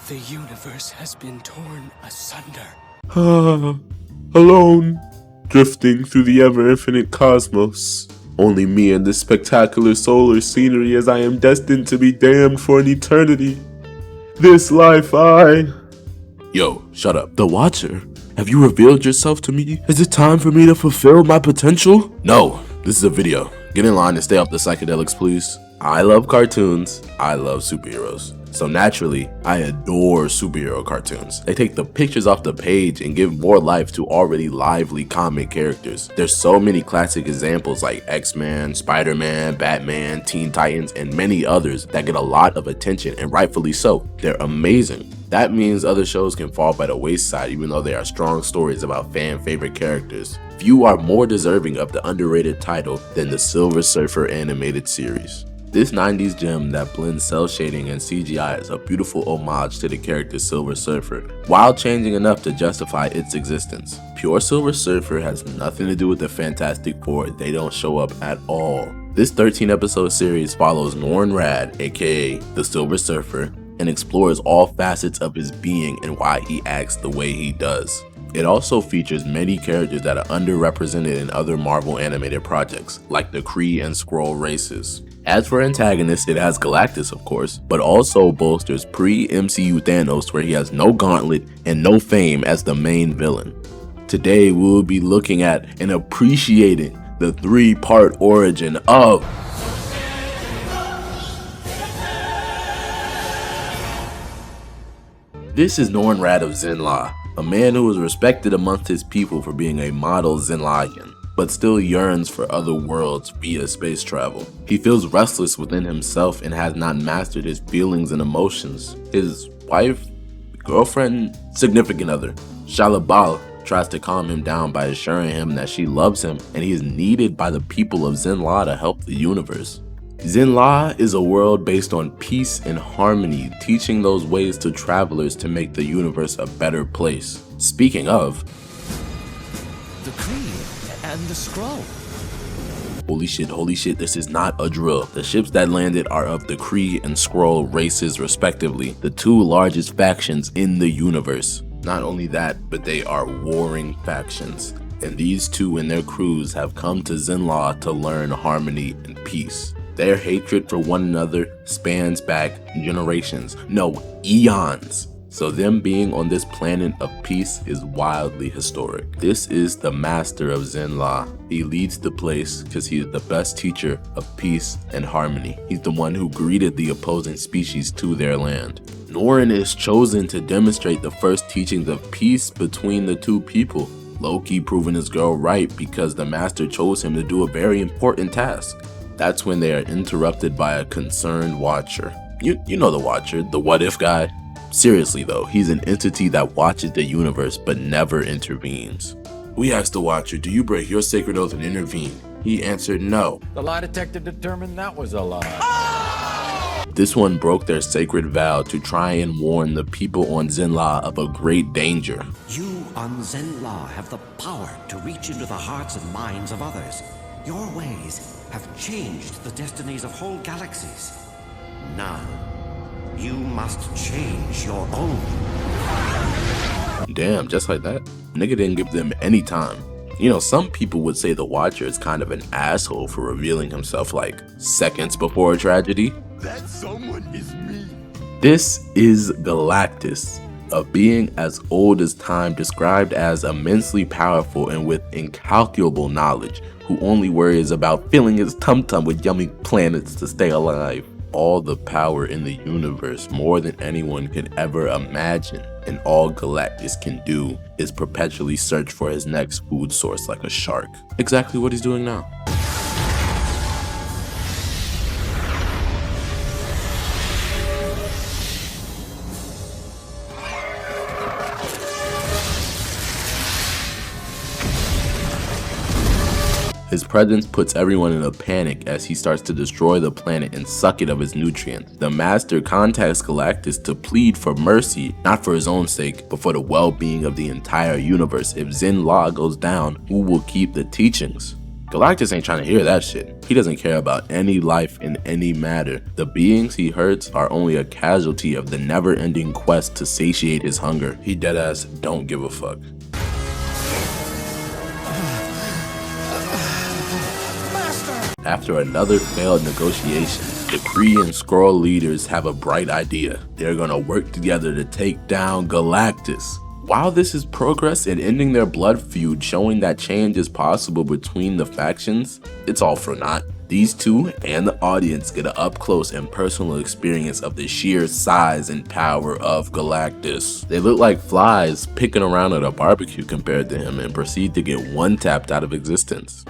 The universe has been torn asunder. Alone, drifting through the ever-infinite cosmos. Only me and this spectacular solar scenery, as I am destined to be damned for an eternity. This life Yo, shut up. The Watcher, have you revealed yourself to me? Is it time for me to fulfill my potential? No, this is a video. Get in line and stay off the psychedelics, please. I love cartoons. I love superheroes. So naturally, I adore superhero cartoons. They take the pictures off the page and give more life to already lively comic characters. There's so many classic examples like X-Men, Spider-Man, Batman, Teen Titans, and many others that get a lot of attention, and rightfully so. They're amazing. That means other shows can fall by the wayside even though they are strong stories about fan favorite characters. Few are more deserving of the underrated title than the Silver Surfer animated series. This 90s gem that blends cel shading and CGI is a beautiful homage to the character Silver Surfer, while changing enough to justify its existence. Pure Silver Surfer has nothing to do with the Fantastic Four. They don't show up at all. This 13-episode series follows Norrin Radd, aka the Silver Surfer, and explores all facets of his being and why he acts the way he does. It also features many characters that are underrepresented in other Marvel animated projects, like the Kree and Skrull races. As for antagonists, it has Galactus, of course, but also bolsters pre-MCU Thanos, where he has no gauntlet and no fame as the main villain. Today, we will be looking at and appreciating the 3-part origin of This is Norrin Radd of Zenn-La, a man who is respected amongst his people for being a model Zenn-Laian, but still yearns for other worlds via space travel. He feels restless within himself and has not mastered his feelings and emotions. His wife, girlfriend, significant other, Shalla-Bal, tries to calm him down by assuring him that she loves him and he is needed by the people of Zenn-La to help the universe. Zenn-La is a world based on peace and harmony, teaching those ways to travelers to make the universe a better place. Speaking of, The Kree and the Skrull. Holy shit, this is not a drill. The ships that landed are of the Kree and Skrull races respectively, the two largest factions in the universe. Not only that, but they are warring factions. And these two and their crews have come to Zenn-La to learn harmony and peace. Their hatred for one another spans back generations, no, eons. So them being on this planet of peace is wildly historic. This is the master of Zenn-La. He leads the place because he is the best teacher of peace and harmony. He's the one who greeted the opposing species to their land. Norrin is chosen to demonstrate the first teachings of peace between the two people. Loki proving his girl right because the master chose him to do a very important task. That's when they are interrupted by a concerned Watcher. You know the Watcher, the what if guy. Seriously though, he's an entity that watches the universe but never intervenes. We asked the Watcher, do you break your sacred oath and intervene? He answered no. The lie detector determined that was a lie. This one broke their sacred vow to try and warn the people on Zenn-La of a great danger. You on Zenn-La have the power to reach into the hearts and minds of others. Your ways have changed the destinies of whole galaxies. Now, you must change your own. Damn, just like that? Nigga didn't give them any time. You know, some people would say the Watcher is kind of an asshole for revealing himself like seconds before a tragedy. That someone is me. This is Galactus, a being as old as time, described as immensely powerful and with incalculable knowledge, who only worries about filling his tum-tum with yummy planets to stay alive. All the power in the universe, more than anyone could ever imagine, and all Galactus can do is perpetually search for his next food source like a shark. Exactly what he's doing now. His presence puts everyone in a panic as he starts to destroy the planet and suck it of its nutrients. The Master contacts Galactus to plead for mercy, not for his own sake, but for the well-being of the entire universe. If Zenn-La goes down, who will keep the teachings? Galactus ain't trying to hear that shit. He doesn't care about any life in any matter. The beings he hurts are only a casualty of the never-ending quest to satiate his hunger. He deadass don't give a fuck. After another failed negotiation, the Kree and Skrull leaders have a bright idea. They're gonna work together to take down Galactus. While this is progress in ending their blood feud, showing that change is possible between the factions, it's all for naught. These two and the audience get an up-close and personal experience of the sheer size and power of Galactus. They look like flies picking around at a barbecue compared to him and proceed to get one-tapped out of existence.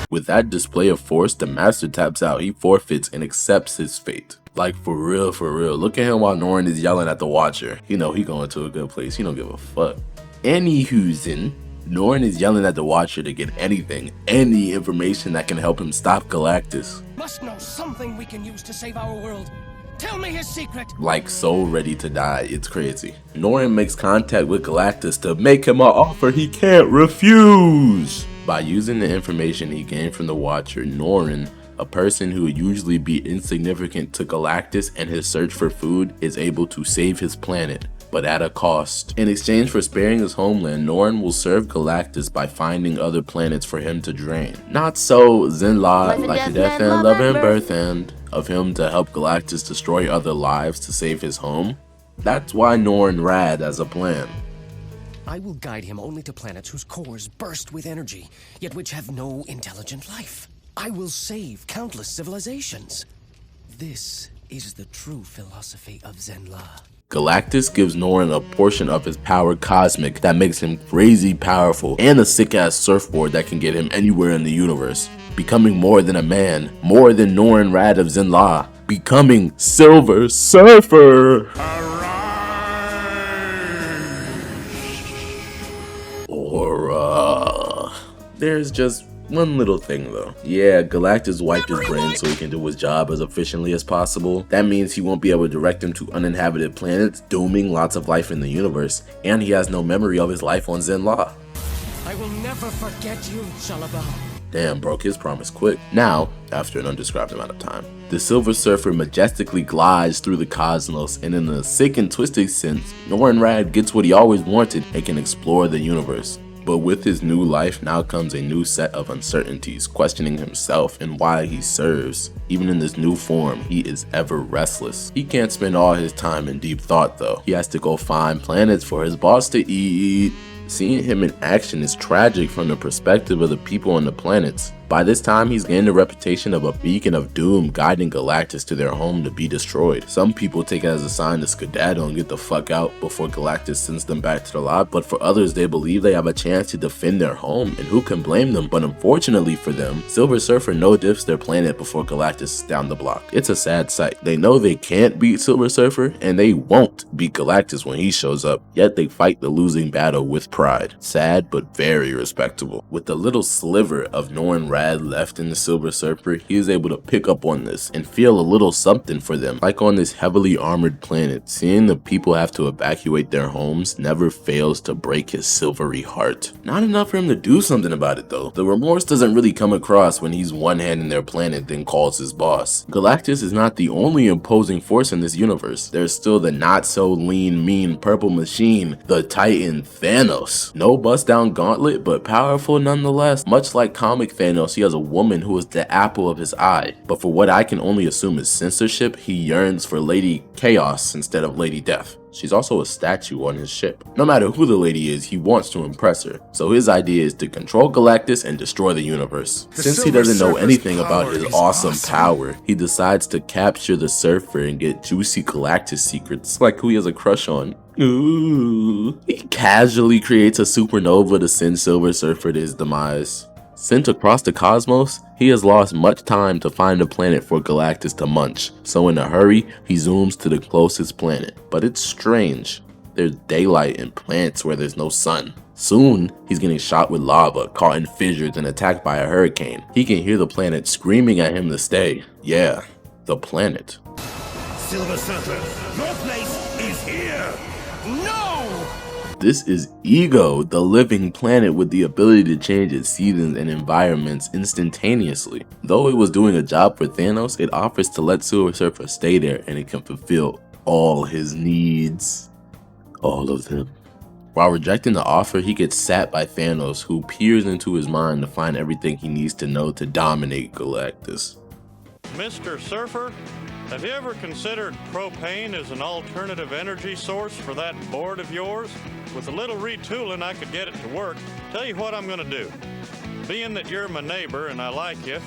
With that display of force, the master taps out. He forfeits and accepts his fate. Like for real, for real. Look at him while Norrin is yelling at the Watcher. You know he going to a good place. He don't give a fuck. Anywho'sin, Norrin is yelling at the Watcher to get anything, any information that can help him stop Galactus. Must know something we can use to save our world. Tell me his secret. Like so ready to die, it's crazy. Norrin makes contact with Galactus to make him an offer he can't refuse. By using the information he gained from the Watcher, Norrin, a person who would usually be insignificant to Galactus and his search for food, is able to save his planet, but at a cost. In exchange for sparing his homeland, Norrin will serve Galactus by finding other planets for him to drain. Not so Zenla, like the Death and Love and Birth End, of him to help Galactus destroy other lives to save his home. That's why Norrin Radd has a plan. I will guide him only to planets whose cores burst with energy, yet which have no intelligent life. I will save countless civilizations. This is the true philosophy of Zenla. Galactus gives Norrin a portion of his power cosmic that makes him crazy powerful, and a sick-ass surfboard that can get him anywhere in the universe. Becoming more than a man, more than Norrin Radd of Zenla, becoming Silver Surfer! There's just one little thing though. Yeah, Galactus wiped his brain so he can do his job as efficiently as possible. That means he won't be able to direct him to uninhabited planets, dooming lots of life in the universe, and he has no memory of his life on Zenla. I will never forget you, Shalabar. Damn, broke his promise quick. Now, after an undescribed amount of time, the Silver Surfer majestically glides through the cosmos, and in a sick and twisted sense, Norrin Radd gets what he always wanted and can explore the universe. But with his new life now comes a new set of uncertainties, questioning himself and why he serves. Even in this new form, he is ever restless. He can't spend all his time in deep thought though. He has to go find planets for his boss to eat. Seeing him in action is tragic from the perspective of the people on the planets. By this time, he's gained a reputation of a beacon of doom guiding Galactus to their home to be destroyed. Some people take it as a sign to skedaddle and get the fuck out before Galactus sends them back to the lot, but for others, they believe they have a chance to defend their home, and who can blame them? But unfortunately for them, Silver Surfer no-diffs their planet before Galactus is down the block. It's a sad sight. They know they can't beat Silver Surfer, and they won't beat Galactus when he shows up, yet they fight the losing battle with pride. Sad, but very respectable. With the little sliver of Norrin Radd left in the Silver Surfer, he is able to pick up on this and feel a little something for them. Like on this heavily armored planet, seeing the people have to evacuate their homes never fails to break his silvery heart. Not enough for him to do something about it though. The remorse doesn't really come across when he's one-handing their planet then calls his boss. Galactus is not the only imposing force in this universe. There's still the not so lean, mean purple machine, the Titan Thanos. No bust down gauntlet, but powerful nonetheless. Much like comic Thanos, he has a woman who is the apple of his eye. But for what I can only assume is censorship, he yearns for Lady Chaos instead of Lady Death. She's also a statue on his ship. No matter who the lady is, he wants to impress her. So his idea is to control Galactus and destroy the universe. Since he doesn't know anything about his awesome power, he decides to capture the Surfer and get juicy Galactus secrets, like who he has a crush on. Ooh. He casually creates a supernova to send Silver Surfer to his demise. Sent across the cosmos, he has lost much time to find a planet for Galactus to munch, so in a hurry, he zooms to the closest planet. But it's strange. There's daylight and plants where there's no sun. Soon, he's getting shot with lava, caught in fissures and attacked by a hurricane. He can hear the planet screaming at him to stay. Yeah, the planet. Silver Surfer, your place is here. No! This is Ego, the living planet with the ability to change its seasons and environments instantaneously. Though it was doing a job for Thanos, it offers to let Silver Surfer stay there and it can fulfill all his needs. All of them. While rejecting the offer, he gets sat by Thanos, who peers into his mind to find everything he needs to know to dominate Galactus. Mr. Surfer, have you ever considered propane as an alternative energy source for that board of yours? With a little retooling, I could get it to work. Tell you what I'm gonna do. Being that you're my neighbor and I like you,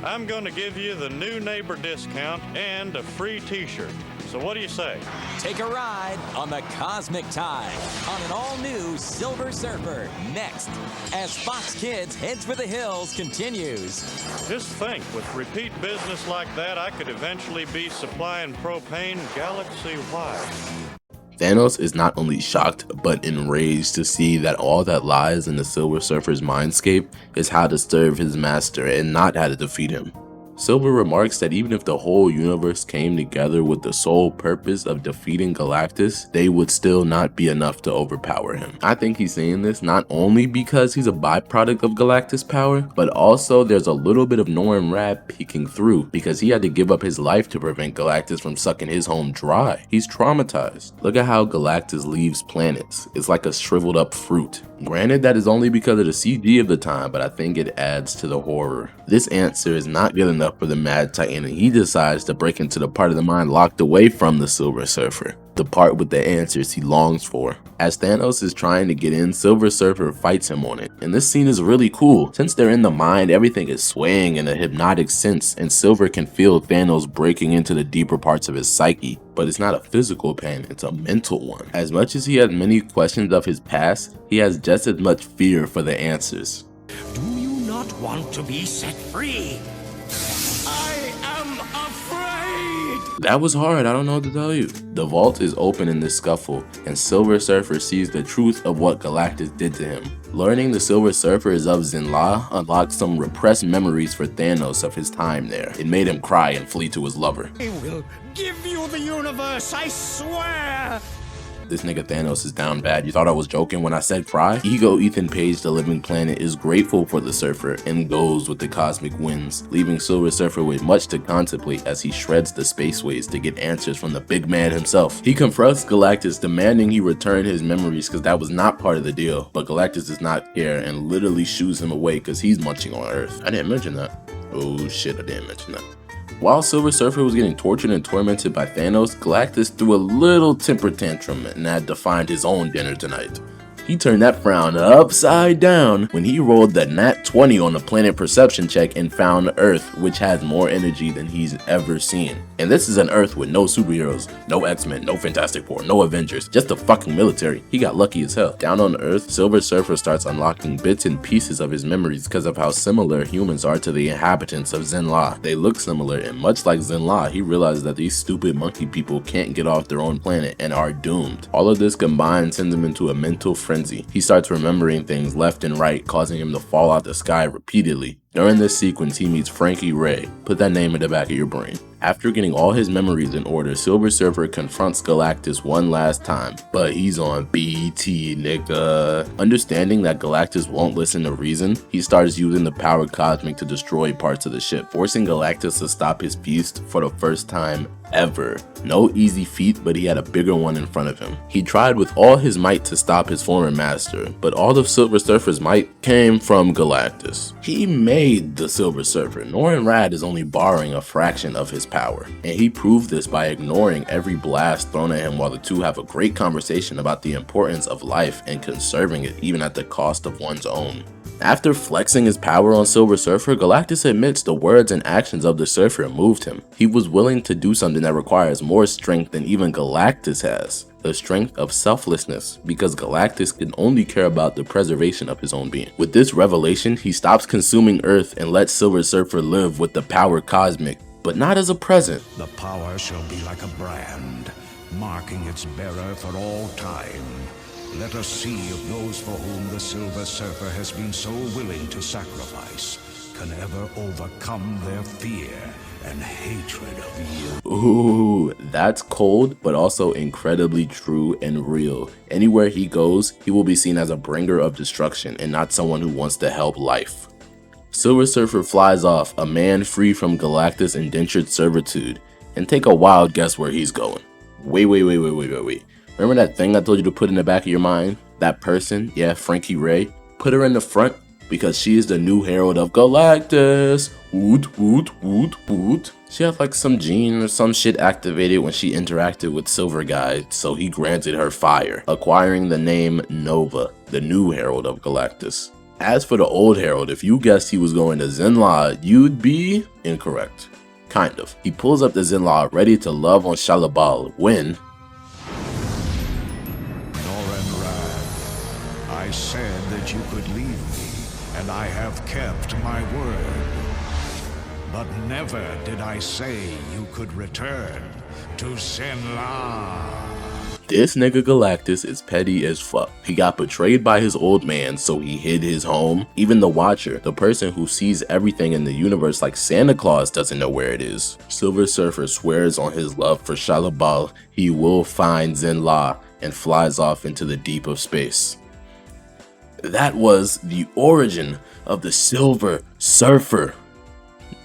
I'm gonna give you the new neighbor discount and a free t-shirt. So what do you say? Take a ride on the Cosmic Tide on an all-new Silver Surfer next, as Fox Kids Heads for the Hills continues. Just think, with repeat business like that, I could eventually be supplying propane galaxy-wide. Thanos is not only shocked, but enraged to see that all that lies in the Silver Surfer's mindscape is how to serve his master and not how to defeat him. Silver remarks that even if the whole universe came together with the sole purpose of defeating Galactus, they would still not be enough to overpower him. I think he's saying this not only because he's a byproduct of Galactus' power, but also there's a little bit of Norrin Radd peeking through because he had to give up his life to prevent Galactus from sucking his home dry. He's traumatized. Look at how Galactus leaves planets. It's like a shriveled up fruit. Granted, that is only because of the CG of the time, but I think it adds to the horror. This answer is not good enough for the Mad Titan, and he decides to break into the part of the mind locked away from the Silver Surfer, the part with the answers he longs for. As Thanos is trying to get in, Silver Surfer fights him on it, and this scene is really cool. Since they're in the mind, everything is swaying in a hypnotic sense, and Silver can feel Thanos breaking into the deeper parts of his psyche. But it's not a physical pain, it's a mental one. As much as he has many questions of his past, he has just as much fear for the answers. Do you not want to be set free? I am afraid! That was hard, I don't know what to tell you. The vault is open in this scuffle, and Silver Surfer sees the truth of what Galactus did to him. Learning the Silver Surfer is of Zenn-La unlocked some repressed memories for Thanos of his time there. It made him cry and flee to his lover. I will give you the universe, I swear! This nigga Thanos is down bad. You thought I was joking when I said cry? Ego Ethan Page, the living planet, is grateful for the Surfer and goes with the cosmic winds, leaving Silver Surfer with much to contemplate as he shreds the spaceways to get answers from the big man himself. He confronts Galactus, demanding he return his memories because that was not part of the deal, but Galactus does not care and literally shoos him away because he's munching on Earth. I didn't mention that. Oh shit, I didn't mention that. While Silver Surfer was getting tortured and tormented by Thanos, Galactus threw a little temper tantrum and had to find his own dinner tonight. He turned that frown upside down when he rolled the nat 20 on the planet perception check and found Earth, which has more energy than he's ever seen. And this is an Earth with no superheroes, no X-Men, no Fantastic Four, no Avengers, just the fucking military. He got lucky as hell. Down on Earth, Silver Surfer starts unlocking bits and pieces of his memories because of how similar humans are to the inhabitants of Zenn-La. They look similar, and much like Zenn-La, he realizes that these stupid monkey people can't get off their own planet and are doomed. All of this combined sends him into a mental frenzy. He starts remembering things left and right, causing him to fall out the sky repeatedly. During this sequence, he meets Frankie Ray. Put that name in the back of your brain. After getting all his memories in order, Silver Surfer confronts Galactus one last time, but he's on BT, nigga. Understanding that Galactus won't listen to reason, he starts using the power cosmic to destroy parts of the ship, forcing Galactus to stop his feast for the first time ever. No easy feat, but he had a bigger one in front of him. He tried with all his might to stop his former master, but all of Silver Surfer's might came from Galactus. He made the Silver Surfer. Norrin Radd is only borrowing a fraction of his power, and he proved this by ignoring every blast thrown at him while the two have a great conversation about the importance of life and conserving it even at the cost of one's own. After flexing his power on Silver Surfer, Galactus admits the words and actions of the Surfer moved him. He was willing to do something that requires more strength than even Galactus has. The strength of selflessness, because Galactus can only care about the preservation of his own being. With this revelation, he stops consuming Earth and lets Silver Surfer live with the power cosmic, but not as a present. The power shall be like a brand, marking its bearer for all time. Let us see if those for whom the Silver Surfer has been so willing to sacrifice can ever overcome their fear and hatred of you. Ooh, that's cold, but also incredibly true and real. Anywhere he goes, he will be seen as a bringer of destruction and not someone who wants to help life. Silver Surfer flies off, a man free from Galactus' indentured servitude, and take a wild guess where he's going. Wait. Remember that thing I told you to put in the back of your mind? That person? Yeah, Frankie Ray. Put her in the front because she is the new Herald of Galactus. Woot, woot, woot, woot. She had like some gene or some shit activated when she interacted with Silver Guy, so he granted her fire, acquiring the name Nova, the new Herald of Galactus. As for the old Herald, if you guessed he was going to Zenla, you'd be incorrect. Kind of. He pulls up to Zenla ready to love on Shalla-Bal when... Norenrad, I said that you could leave me, and I have kept my word. But never did I say you could return to Zenla. This nigga Galactus is petty as fuck. He got betrayed by his old man, so he hid his home. Even the Watcher, the person who sees everything in the universe like Santa Claus, doesn't know where it is. Silver Surfer swears on his love for Shalla-Bal he will find Zenla and flies off into the deep of space. That was the origin of the Silver Surfer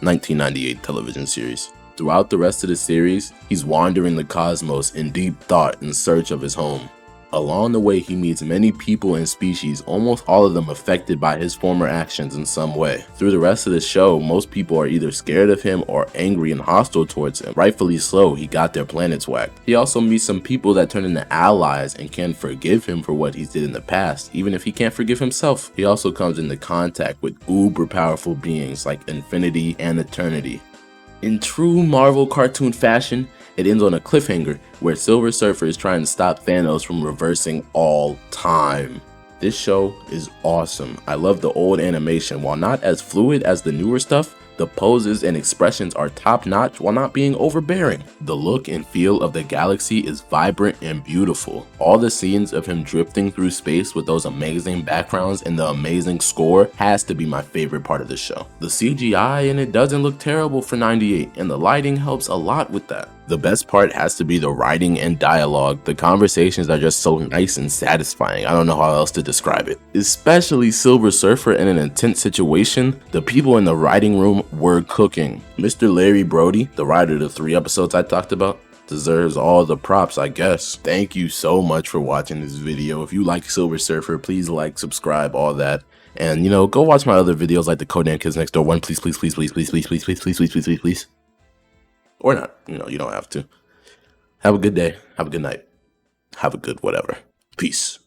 1998 television series. Throughout the rest of the series, he's wandering the cosmos in deep thought in search of his home. Along the way, he meets many people and species, almost all of them affected by his former actions in some way. Through the rest of the show, most people are either scared of him or angry and hostile towards him. Rightfully so, he got their planets whacked. He also meets some people that turn into allies and can forgive him for what he did in the past, even if he can't forgive himself. He also comes into contact with uber powerful beings like Infinity and Eternity. In true Marvel cartoon fashion, it ends on a cliffhanger where Silver Surfer is trying to stop Thanos from reversing all time. This show is awesome. I love the old animation. While not as fluid as the newer stuff, the poses and expressions are top notch while not being overbearing. The look and feel of the galaxy is vibrant and beautiful. All the scenes of him drifting through space with those amazing backgrounds and the amazing score has to be my favorite part of the show. The CGI in it doesn't look terrible for 98, and the lighting helps a lot with that. The best part has to be the writing and dialogue. The conversations are just so nice and satisfying. I don't know how else to describe it. Especially Silver Surfer in an intense situation, the people in the writing room were cooking. Mr. Larry Brody, the writer of the 3 episodes I talked about, deserves all the props, I guess. Thank you so much for watching this video. If you like Silver Surfer, please like, subscribe, all that. And you know, go watch my other videos like the Codename Kids Next Door one, please. Or not, you know, you don't have to. Have a good day, have a good night, have a good whatever. Peace.